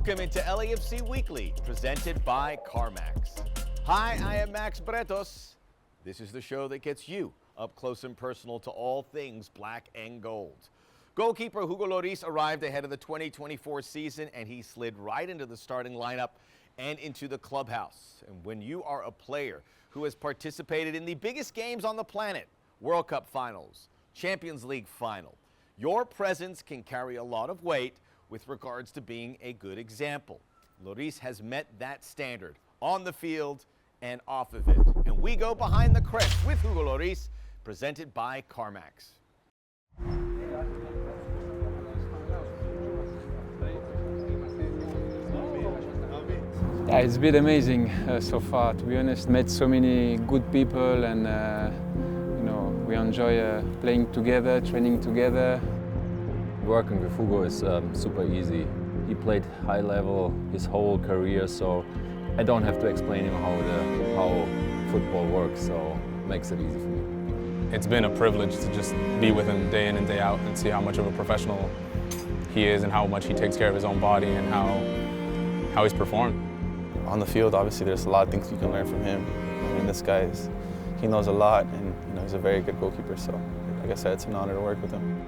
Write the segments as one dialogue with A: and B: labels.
A: Welcome into LAFC Weekly, presented by Carmax. Hi, I am Max Bretos. This is the show that gets you up close and personal to all things black and gold. Goalkeeper Hugo Lloris arrived ahead of the 2024 season, and he slid right into the starting lineup and into the clubhouse. And when you are a player who has participated in the biggest games on the planet, World Cup finals, Champions League final, your presence can carry a lot of weight with regards to being a good example. Lloris has met that standard on the field and off of it. And we go behind the crest with Hugo Lloris, presented by Carmax.
B: Yeah, it's been amazing so far, to be honest. Met so many good people, and we enjoy playing together, training together.
C: Working with Hugo is super easy. He played high level his whole career, so I don't have to explain him how football works, so it makes it easy for me.
D: It's been a privilege to just be with him day in and day out and see how much of a professional he is and how much he takes care of his own body and how he's performed.
E: On the field, obviously, there's a lot of things you can learn from him. I mean, this guy he knows a lot, and he's a very good goalkeeper. So, like I said, it's an honor to work with him.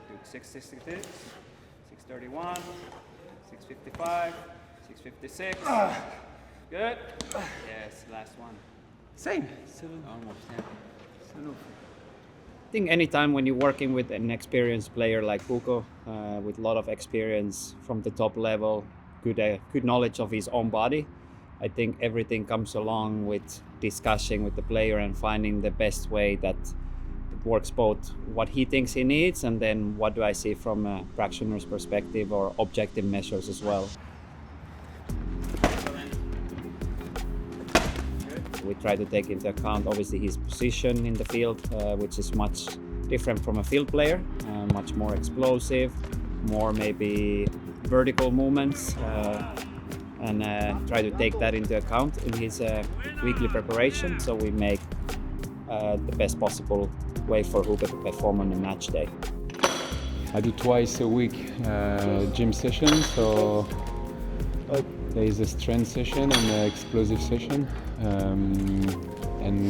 F: Good. 666, 631, 655, 656. Good. Yes, last one.
G: Same.
F: Almost, yeah. I think anytime when you're working with an experienced player like Hugo, with a lot of experience from the top level, good knowledge of his own body, I think everything comes along with discussing with the player and finding the best way that it works both what he thinks he needs and then what do I see from a practitioner's perspective or objective measures as well. We try to take into account obviously his position in the field, which is much different from a field player, much more explosive, more maybe vertical movements, and try to take that into account in his weekly preparation, so we make the best possible way for Hugo to perform on a match day.
B: I do twice a week gym session, so there is a strength session and an explosive session, and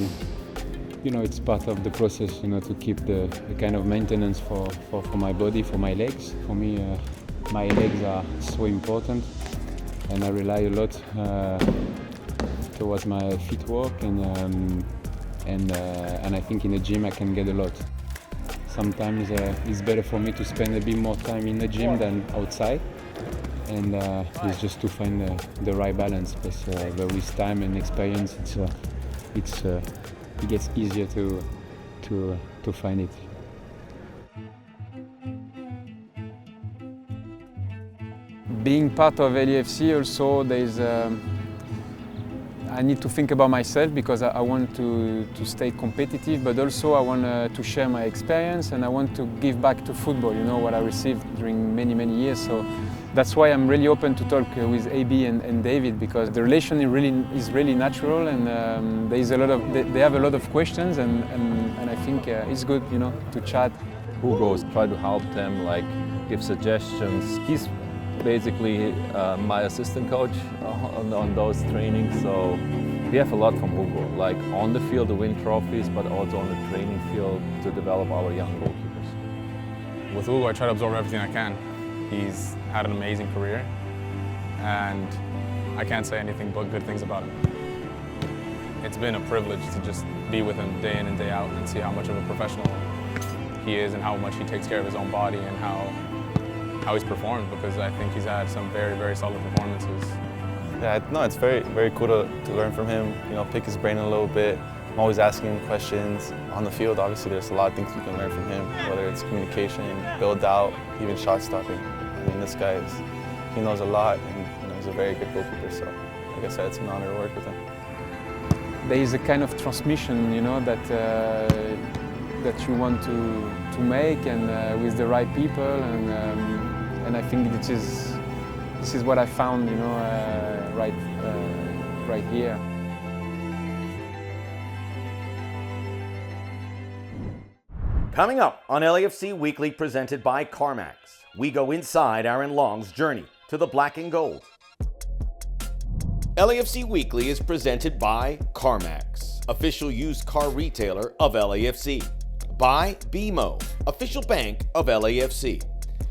B: it's part of the process, to keep the kind of maintenance for my body, for my legs. For me, my legs are so important, and I rely a lot towards my feet work, and I think in the gym I can get a lot. Sometimes it's better for me to spend a bit more time in the gym than outside. And it's just to find the right balance. But with time and experience, it gets easier to find it. Being part of LAFC also, I need to think about myself because I want to stay competitive, but also I want to share my experience and I want to give back to football, what I received during many years. So that's why I'm really open to talk with AB and David, because the relation is really natural, and they have a lot of questions, and I think it's good, to chat.
C: Hugo try to help them, give suggestions. He's basically my assistant coach on those trainings, so we have a lot from Hugo, on the field to win trophies, but also on the training field to develop our young goalkeepers.
D: With Hugo, I try to absorb everything I can. He's had an amazing career, and I can't say anything but good things about him. It's been a privilege to just be with him day in and day out and see how much of a professional he is and how much he takes care of his own body and how he's performed, because I think he's had some very solid performances.
E: Yeah, no, it's very cool to learn from him, pick his brain a little bit. I'm always asking him questions. On the field, obviously, there's a lot of things you can learn from him, whether it's communication, build out, even shot stopping. I mean, this guy he knows a lot, and he's a very good goalkeeper, so like I said, it's an honor to work with him.
B: There is a kind of transmission, that you want to make, and with the right people, and I think This is what I found, right here.
A: Coming up on LAFC Weekly presented by Carmax, we go inside Aaron Long's journey to the black and gold. LAFC Weekly is presented by Carmax, official used car retailer of LAFC. By BMO, official bank of LAFC.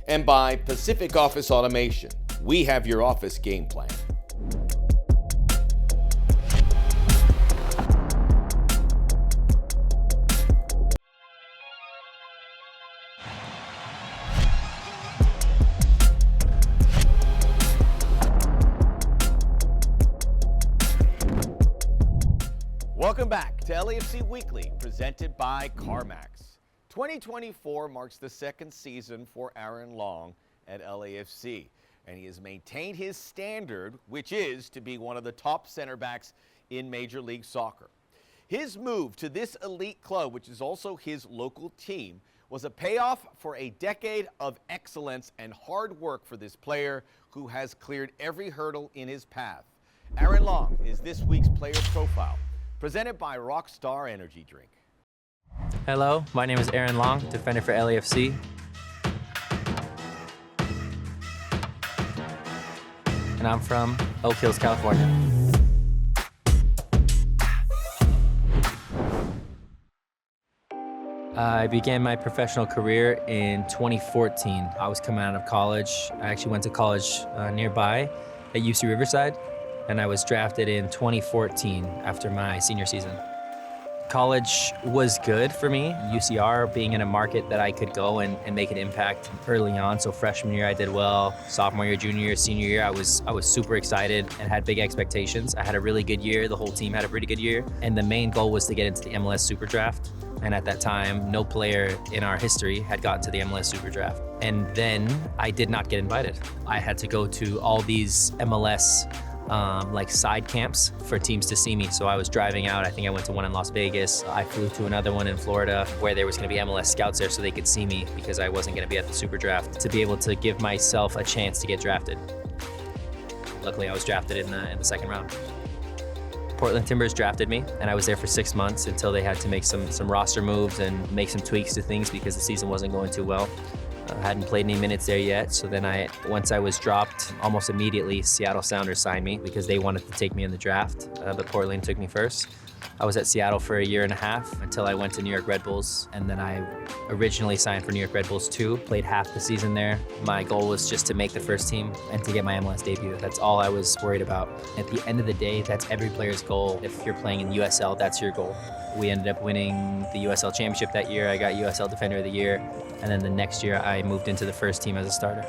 A: And by Pacific Office Automation. We have your office game plan. Welcome back to LAFC Weekly, presented by Carmax. 2024 marks the second season for Aaron Long at LAFC, and he has maintained his standard, which is to be one of the top center backs in Major League Soccer. His move to this elite club, which is also his local team, was a payoff for a decade of excellence and hard work for this player who has cleared every hurdle in his path. Aaron Long is this week's player profile, presented by Rockstar Energy Drink.
G: Hello, my name is Aaron Long, defender for LAFC. And I'm from Oak Hills, California. I began my professional career in 2014. I was coming out of college. I actually went to college nearby at UC Riverside, and I was drafted in 2014 after my senior season. College was good for me. UCR being in a market that I could go and make an impact early on. So freshman year I did well. Sophomore year, junior year, senior year, I was super excited and had big expectations. I had a really good year. The whole team had a pretty good year. And the main goal was to get into the MLS Super Draft. And at that time, no player in our history had gotten to the MLS Super Draft. And then I did not get invited. I had to go to all these MLS like side camps for teams to see me. So I was driving out, I think I went to one in Las Vegas. I flew to another one in Florida where there was gonna be MLS scouts there so they could see me because I wasn't gonna be at the Super Draft, to be able to give myself a chance to get drafted. Luckily I was drafted in the second round. Portland Timbers drafted me, and I was there for 6 months until they had to make some roster moves and make some tweaks to things because the season wasn't going too well. I hadn't played any minutes there yet, so then once I was dropped, almost immediately Seattle Sounders signed me because they wanted to take me in the draft, but Portland took me first. I was at Seattle for a year and a half until I went to New York Red Bulls, and then I originally signed for New York Red Bulls too, played half the season there. My goal was just to make the first team and to get my MLS debut. That's all I was worried about. At the end of the day, that's every player's goal. If you're playing in USL, that's your goal. We ended up winning the USL Championship that year. I got USL Defender of the Year, and then the next year I moved into the first team as a starter.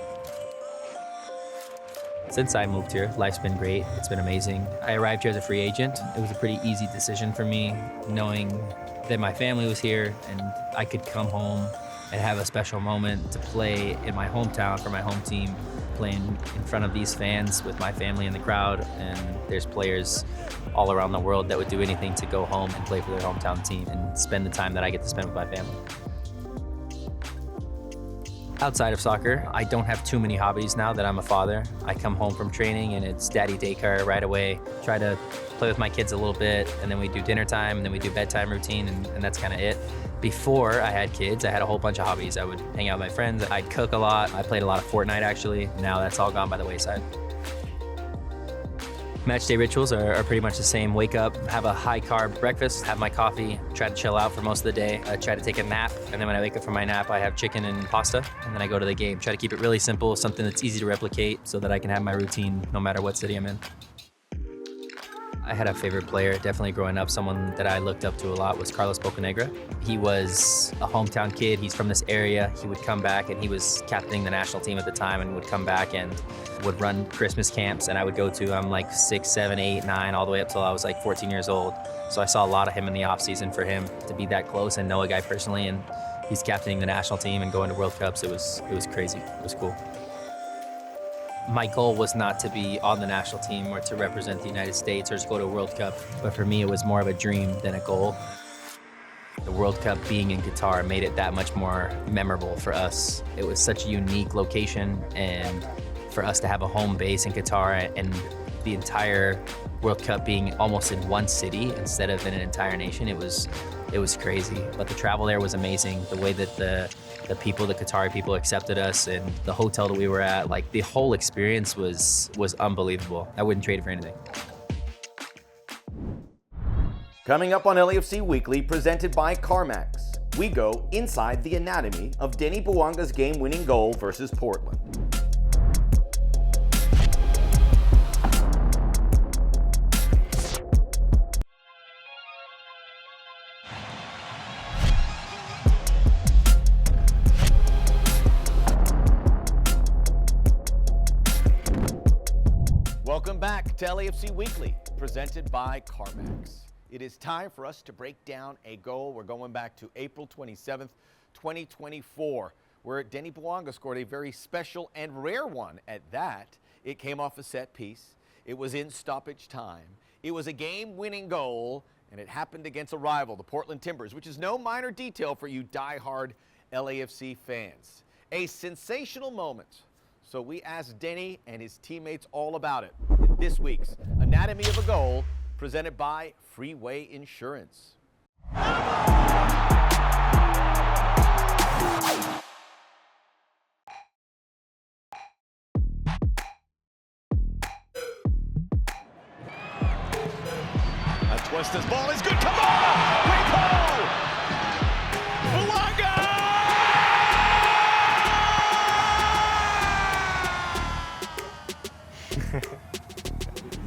G: Since I moved here, life's been great. It's been amazing. I arrived here as a free agent. It was a pretty easy decision for me, knowing that my family was here and I could come home and have a special moment to play in my hometown for my home team, playing in front of these fans with my family in the crowd. And there's players all around the world that would do anything to go home and play for their hometown team and spend the time that I get to spend with my family. Outside of soccer, I don't have too many hobbies now that I'm a father. I come home from training and it's daddy daycare right away. Try to play with my kids a little bit, and then we do dinner time, and then we do bedtime routine, and that's kind of it. Before I had kids, I had a whole bunch of hobbies. I would hang out with my friends. I'd cook a lot. I played a lot of Fortnite actually. Now that's all gone by the wayside. Match day rituals are pretty much the same. Wake up, have a high carb breakfast, have my coffee, try to chill out for most of the day, try to take a nap, and then when I wake up from my nap, I have chicken and pasta, and then I go to the game. Try to keep it really simple, something that's easy to replicate so that I can have my routine no matter what city I'm in. I had a favorite player, definitely growing up. Someone that I looked up to a lot was Carlos Bocanegra. He was a hometown kid. He's from this area. He would come back, and he was captaining the national team at the time, and would come back and would run Christmas camps, and I would go to. I'm like 6, 7, 8, 9, all the way up till I was like 14 years old. So I saw a lot of him in the off season. For him to be that close and know a guy personally, and he's captaining the national team and going to World Cups, it was crazy. It was cool. My goal was not to be on the national team or to represent the United States or to go to a World Cup, but for me it was more of a dream than a goal. The World Cup being in Qatar made it that much more memorable for us. It was such a unique location, and for us to have a home base in Qatar and the entire World Cup being almost in one city instead of in an entire nation, it was crazy. But the travel there was amazing. The way that the Qatari people accepted us, and the hotel that we were at, like the whole experience was unbelievable. I wouldn't trade it for anything.
A: Coming up on LAFC Weekly, presented by Carmax, we go inside the anatomy of Denny Bouanga's game-winning goal versus Portland. Welcome back to LAFC Weekly, presented by Carmax. It is time for us to break down a goal. We're going back to April 27th, 2024, where Denny Bouanga scored a very special and rare one at that. It came off a set piece. It was in stoppage time. It was a game-winning goal, and it happened against a rival, the Portland Timbers, which is no minor detail for you die-hard LAFC fans. A sensational moment. So we asked Denny and his teammates all about it in this week's Anatomy of a Goal, presented by Freeway Insurance. Twister's ball is good. Come on! Hugo! Bouanga!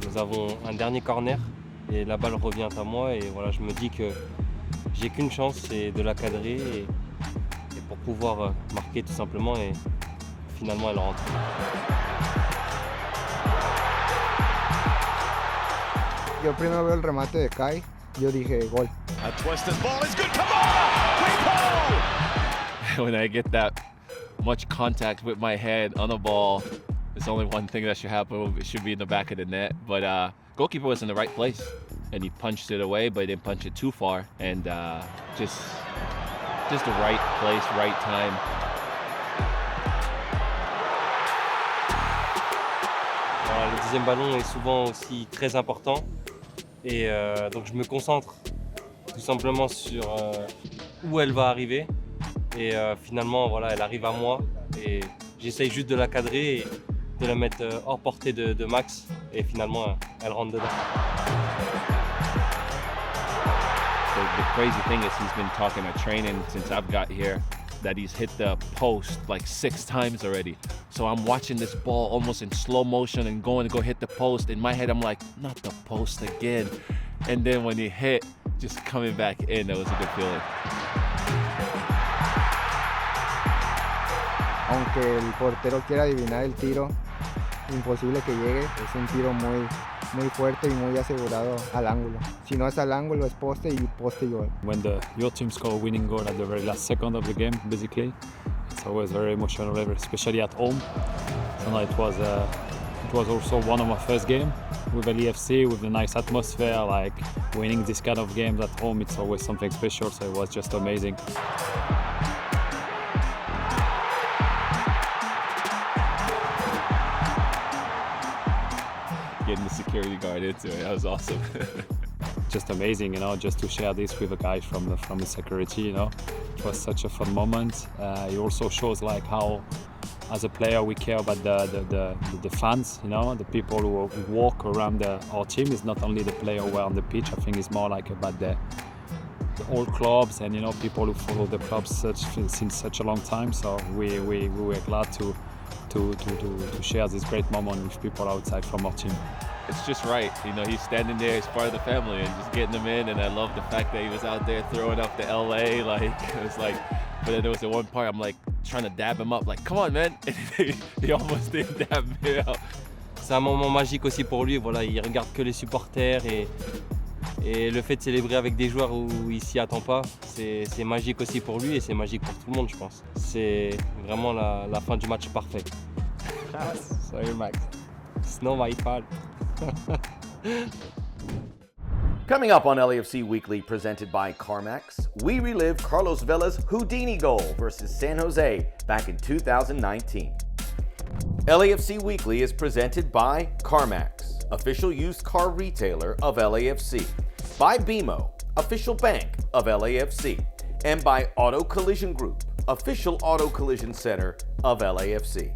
H: Nous avons un dernier corner et la balle revient à moi, et voilà, je me dis que j'ai qu'une chance, c'est de la cadrer et pour pouvoir marquer tout simplement, et finalement elle rentre.
I: Yo primero veo el remate de Kai, yo dije gol.
A: Twister's ball is good. Come on! Hugo!
C: When I get that much contact with my head on the ball, there's only one thing that should happen. It should be in the back of the net. But goalkeeper was in the right place, and he punched it away, but he didn't punch it too far. And just the right place, right time.
H: Voilà, le deuxième ballon est souvent aussi très important, et donc je me concentre tout simplement sur où elle va arriver, et finalement voilà, elle arrive à moi, et j'essaye juste de la cadrer et de la mettre hors portée de Max, et finalement elle rentre dedans.
C: The crazy thing is he's been talking at training since I've got here that he's hit the post like 6 times already. So I'm watching this ball almost in slow motion and going to go hit the post. In my head, I'm like, not the post again. And then when he hit, just coming back in, that was a good feeling.
I: Aunque el portero quiera adivinar el tiro, imposible que llegue. Es un tiro muy fuerte y muy asegurado al ángulo. Si no es al ángulo, es poste y gol.
B: When your team score a winning goal at the very last second of the game, basically, it's always very emotional, especially at home. So no, it was also one of my first games with LAFC, with a nice atmosphere. Like winning this kind of games at home, it's always something special. So it was just amazing.
C: Getting the security guard into it, that was awesome.
B: Just amazing, just to share this with a guy from the security, It was such a fun moment. It also shows like how, as a player, we care about the fans, the people who walk around our team. Is not only the player who are on the pitch. I think it's more like about the all clubs and people who follow the clubs since such a long time. So we were glad to share this great moment with people outside from our team.
C: It's just right, he's standing there as part of the family and just getting them in, and I love the fact that he was out there throwing up the LA, like, it was like, but then there was the one part I'm like trying to dab him up, like, come on man, and he almost didn't dab me up.
H: C'est un moment magique aussi pour lui, voilà, il regarde que les supporters, et le fait de célébrer avec des joueurs où il s'y attend pas, c'est magique aussi pour lui, et c'est magique pour tout le monde, je pense. C'est vraiment la fin du match parfait.
I: Sorry, Max.
H: It's not my fault.
A: Coming up on LAFC Weekly, presented by Carmax, we relive Carlos Vela's Houdini goal versus San Jose back in 2019. LAFC Weekly is presented by Carmax, official used car retailer of LAFC, by BMO, official bank of LAFC, and by Auto Collision Group, official auto collision center of LAFC.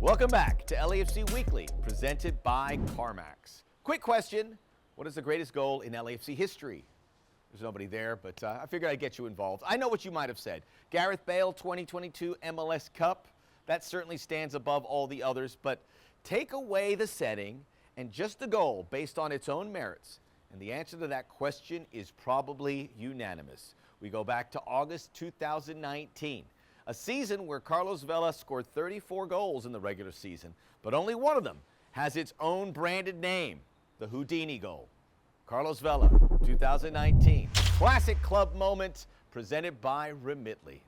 A: Welcome back to LAFC Weekly, presented by Carmax. Quick question, what is the greatest goal in LAFC history? There's nobody there, but I figured I'd get you involved. I know what you might have said. Gareth Bale 2022 MLS Cup, that certainly stands above all the others, but take away the setting and just the goal based on its own merits, and the answer to that question is probably unanimous. We go back to August 2019. A season where Carlos Vela scored 34 goals in the regular season, but only one of them has its own branded name, the Houdini goal. Carlos Vela, 2019. Classic club moment presented by Remitly.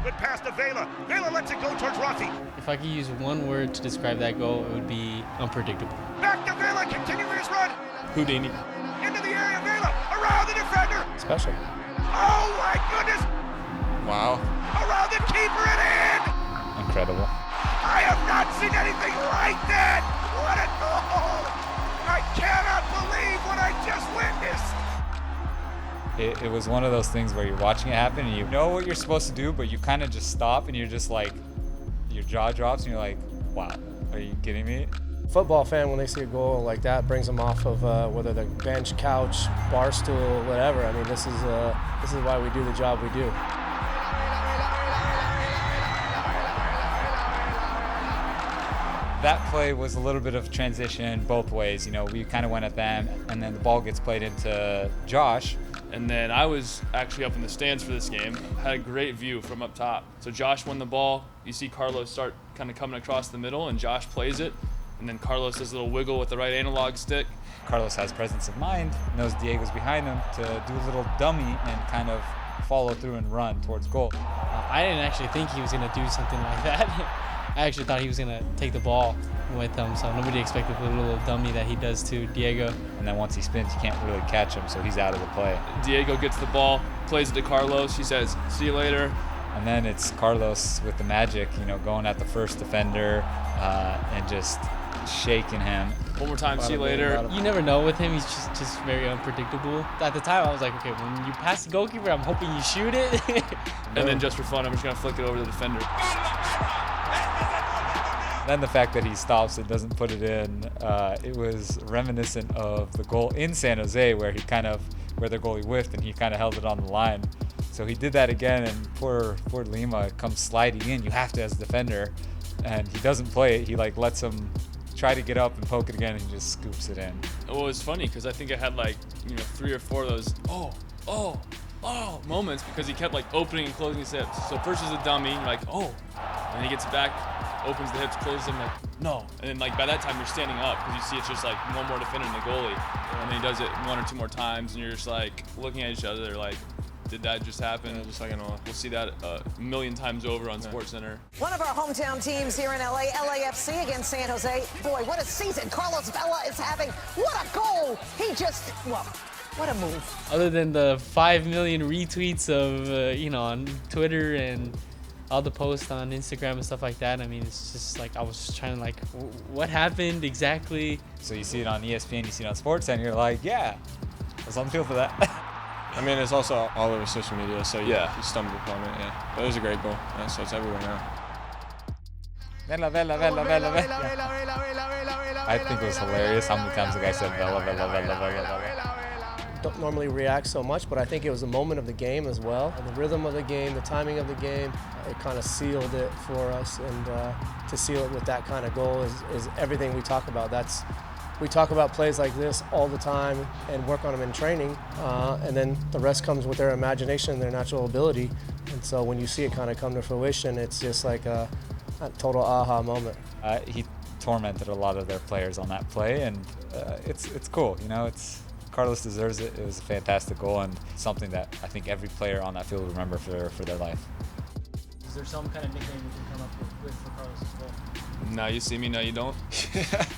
J: Good pass to Vela. Vela lets it go towards Rossi.
K: If I could use one word to describe that goal, it would be unpredictable.
J: Back to Vela, continuing his run.
K: Houdini.
J: Into the area, Vela, around the defender.
K: Special.
J: Oh my goodness.
K: Wow.
J: Around the keeper and in.
C: Incredible.
J: I have not seen anything like that. What a goal. I cannot believe what I just witnessed.
L: It was one of those things where you're watching it happen and you know what you're supposed to do, but you kind of just stop and you're just like, your jaw drops and you're like, wow, are you kidding me?
M: Football fan, when they see a goal like that, brings them off of whether the bench, couch, bar stool, whatever. I mean, this is why we do the job we do.
L: That play was a little bit of transition both ways. You know, we kind of went at them, and then the ball gets played into Josh.
N: And then I was actually up in the stands for this game. Had a great view from up top. So Josh won the ball. You see Carlos start kind of coming across the middle, and Josh plays it. And then Carlos does a little wiggle with the right analog stick.
L: Carlos has presence of mind, knows Diego's behind him to do a little dummy and kind of follow through and run towards goal.
K: I didn't actually think he was going to do something like that. I actually thought he was going to take the ball with him, so nobody expected the little dummy that he does to Diego.
L: And then once he spins, you can't really catch him, so he's out of the play.
N: Diego gets the ball, plays it to Carlos. He says, see you later.
L: And then it's Carlos with the magic, you know, going at the first defender and just shaking him.
N: One more time, see you later.
K: You never know with him. He's just very unpredictable. At the time, I was like, okay, when you pass the goalkeeper, I'm hoping you shoot it.
N: And then just for fun, I'm just going to flick it over to the defender.
L: Then the fact that he stops and doesn't put it in, it was reminiscent of the goal in San Jose where the goalie whiffed and he kind of held it on the line. So he did that again, and poor Lima comes sliding in. You have to as a defender, and he doesn't play it. He like lets him try to get up and poke it again, and he just scoops it in.
N: Well, it was funny because I think I had like 3 or 4 of those moments because he kept like opening and closing his hips. So first is a dummy, you're like and then he gets it back, opens the hips, closes them, like no, and then like by that time you're standing up because you see it's just like one more defender than the goalie, and then he does it 1 or 2 more times, and you're just like looking at each other like, did that just happen? Yeah, just like, we'll see that a million times over on SportsCenter.
O: One of our hometown teams here in LA, LAFC against San Jose. Boy, what a season Carlos Vela is having. What a goal. What a move.
K: Other than the 5 million retweets of, on Twitter and all the posts on Instagram and stuff like that, I mean, it's just like I was just trying to like, what happened exactly?
L: So you see it on ESPN, you see it on SportsCenter, you're like, yeah, I was on the field for that.
P: I mean, it's also all over social media, so yeah, you stumbled upon it, yeah. But it was a great goal, yeah, so it's everywhere now.
L: Vela, Vela, Vela, Vela, Vela. I think it was hilarious how many times the guy said Vela, Vela, Vela, Vela, Vela.
M: Don't normally react so much, but I think it was a moment of the game as well. And the rhythm of the game, the timing of the game, it kind of sealed it for us. And to seal it with that kind of goal is everything we talk about. We talk about plays like this all the time and work on them in training, and then the rest comes with their imagination and their natural ability. And so when you see it kind of come to fruition, it's just like a total aha moment.
L: He tormented a lot of their players on that play, and it's cool. Carlos deserves it. It was a fantastic goal and something that I think every player on that field will remember for their life.
Q: Is there some kind of nickname we can come up with for Carlos as well?
N: Now you see me, now you don't.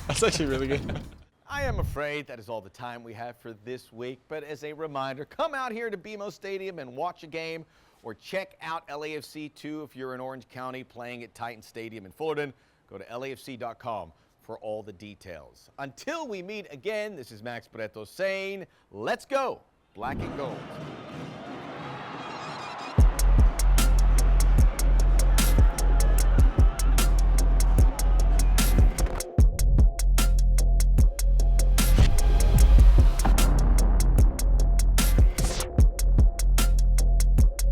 P: That's actually really good.
A: I am afraid that is all the time we have for this week, but as a reminder, come out here to BMO Stadium and watch a game, or check out LAFC 2 if you're in Orange County playing at Titan Stadium in Fullerton. Go to LAFC.com for all the details. Until we meet again, this is Max Bretos saying, let's go, black and gold.